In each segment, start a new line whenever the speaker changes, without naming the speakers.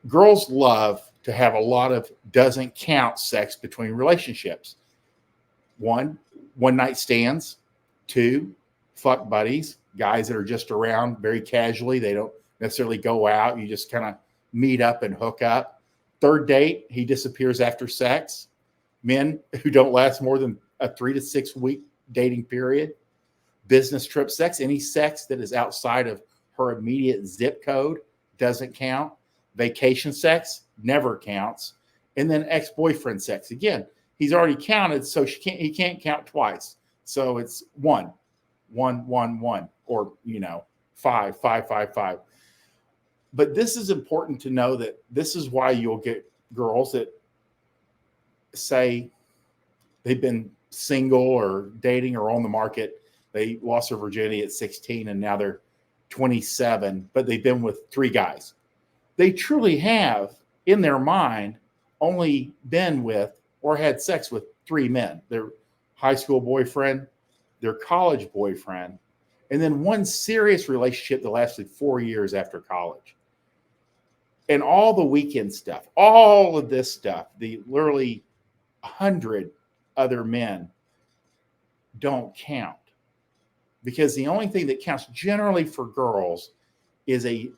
Girls love to have a lot of doesn't count sex between relationships. One, one night stands. Two, fuck buddies, guys that are just around very casually. They don't necessarily go out. You just kind of meet up and hook up. Third date, he disappears after sex. Men who don't last more than a 3 to 6 week dating period. Business trip sex, any sex that is outside of her immediate zip code doesn't count. Vacation sex never counts. And then ex-boyfriend sex. Again, he's already counted, so he can't count twice. So it's 1, 1, 1, 1, or 5, 5, 5, 5. But this is important to know that this is why you'll get girls that say they've been single or dating or on the market. They lost their virginity at 16 and now they're 27, but they've been with 3 guys. They truly have, in their mind, only been with or had sex with 3 men. Their high school boyfriend, their college boyfriend, and then one serious relationship that lasted 4 years after college. And all the weekend stuff, all of this stuff, the literally 100 other men don't count. Because the only thing that counts generally for girls is a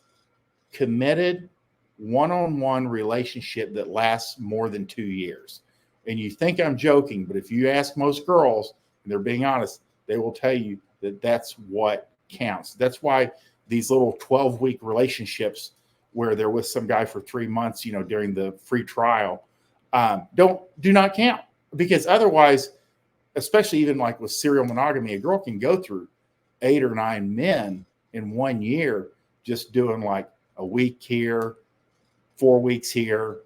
committed one-on-one relationship that lasts more than 2 years. And you think I'm joking, but if you ask most girls, and they're being honest, they will tell you that that's what counts. That's why these little 12-week relationships where they're with some guy for 3 months, during the free trial, do not count. Because otherwise, especially even like with serial monogamy, a girl can go through 8 or 9 men in 1 year, just doing like a week here, 4 weeks here,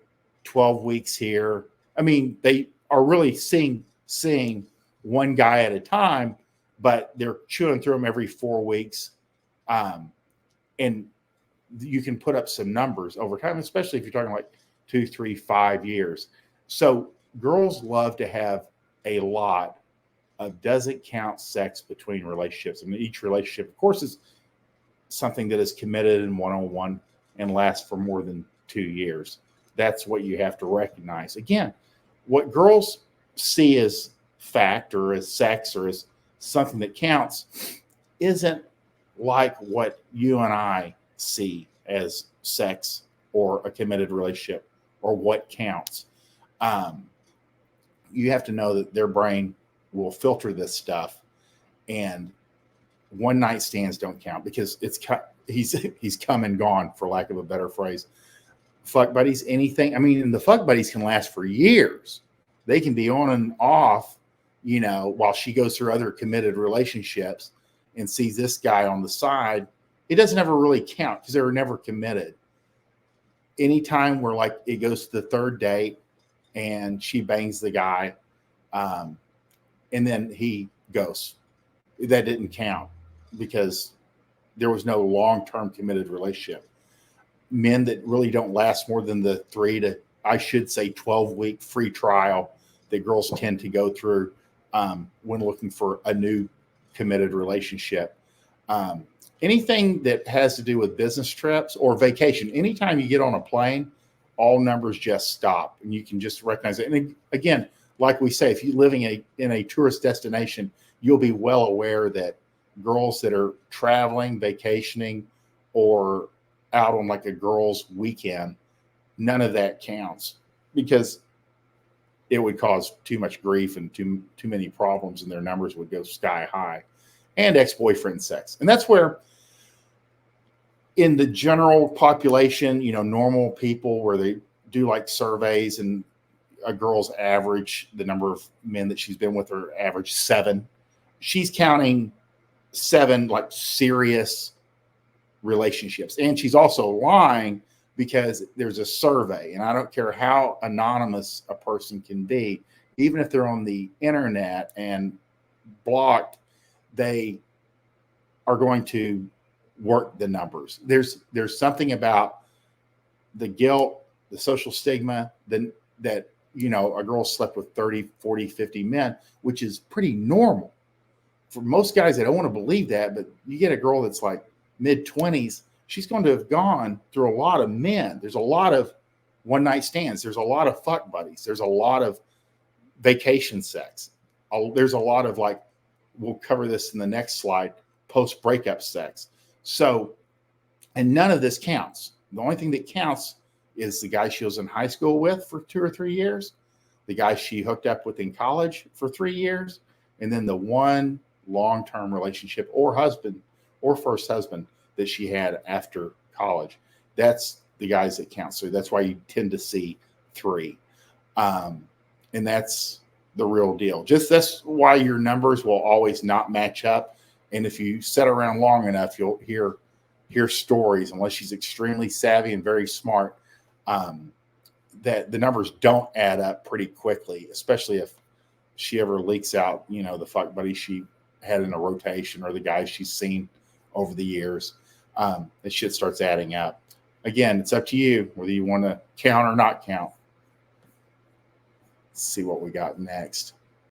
12 weeks here. I mean, they are really seeing one guy at a time, but they're chewing through them every 4 weeks. And you can put up some numbers over time, especially if you're talking like 2, 3, 5 years. So girls love to have a lot of doesn't count sex between relationships. I mean, each relationship, of course, is something that is committed and one-on-one and lasts for more than 2 years. That's what you have to recognize. Again, what girls see as fact or as sex or as something that counts isn't like what you and I see as sex or a committed relationship or what counts. You have to know that their brain will filter this stuff, and one night stands don't count because he's come and gone, for lack of a better phrase. Fuck buddies, anything. I mean, and the fuck buddies can last for years. They can be on and off, while she goes through other committed relationships and sees this guy on the side. It doesn't ever really count because they were never committed. Anytime where like it goes to the third date and she bangs the guy, and then he goes, that didn't count because there was no long-term committed relationship. Men that really don't last more than the 3 to, I should say, 12-week free trial that girls tend to go through when looking for a new committed relationship. Anything that has to do with business trips or vacation, anytime you get on a plane, all numbers just stop, and you can just recognize it. And again, like we say, if you're living in a tourist destination, you'll be well aware that girls that are traveling, vacationing, or out on like a girls' weekend, none of that counts because it would cause too much grief and too many problems, and their numbers would go sky high. And ex-boyfriend sex. And that's where in the general population, normal people where they do like surveys and a girl's average, the number of men that she's been with are average 7. She's counting 7 like serious relationships. And she's also lying because there's a survey. And I don't care how anonymous a person can be, even if they're on the internet and blocked, they are going to work the numbers. There's something about the guilt, the social stigma, that a girl slept with 30, 40, 50 men, which is pretty normal. For most guys, they don't want to believe that, but you get a girl that's like mid-20s she's going to have gone through a lot of men. There's a lot of one night stands. There's a lot of fuck buddies. There's a lot of vacation sex. There's a lot of, like, we'll cover this in the next slide, post breakup sex. So, and none of this counts. The only thing that counts is the guy she was in high school with for 2 or 3 years, the guy she hooked up with in college for 3 years, and then the one long-term relationship or husband or first husband that she had after college. That's the guys that count. So that's why you tend to see 3. And that's the real deal. Just that's why your numbers will always not match up. And if you sit around long enough, you'll hear stories, unless she's extremely savvy and very smart, that the numbers don't add up pretty quickly, especially if she ever leaks out, the fuck buddy she had in a rotation or the guys she's seen over the years. That shit starts adding up. Again, it's up to you whether you want to count or not count. Let's see what we got next.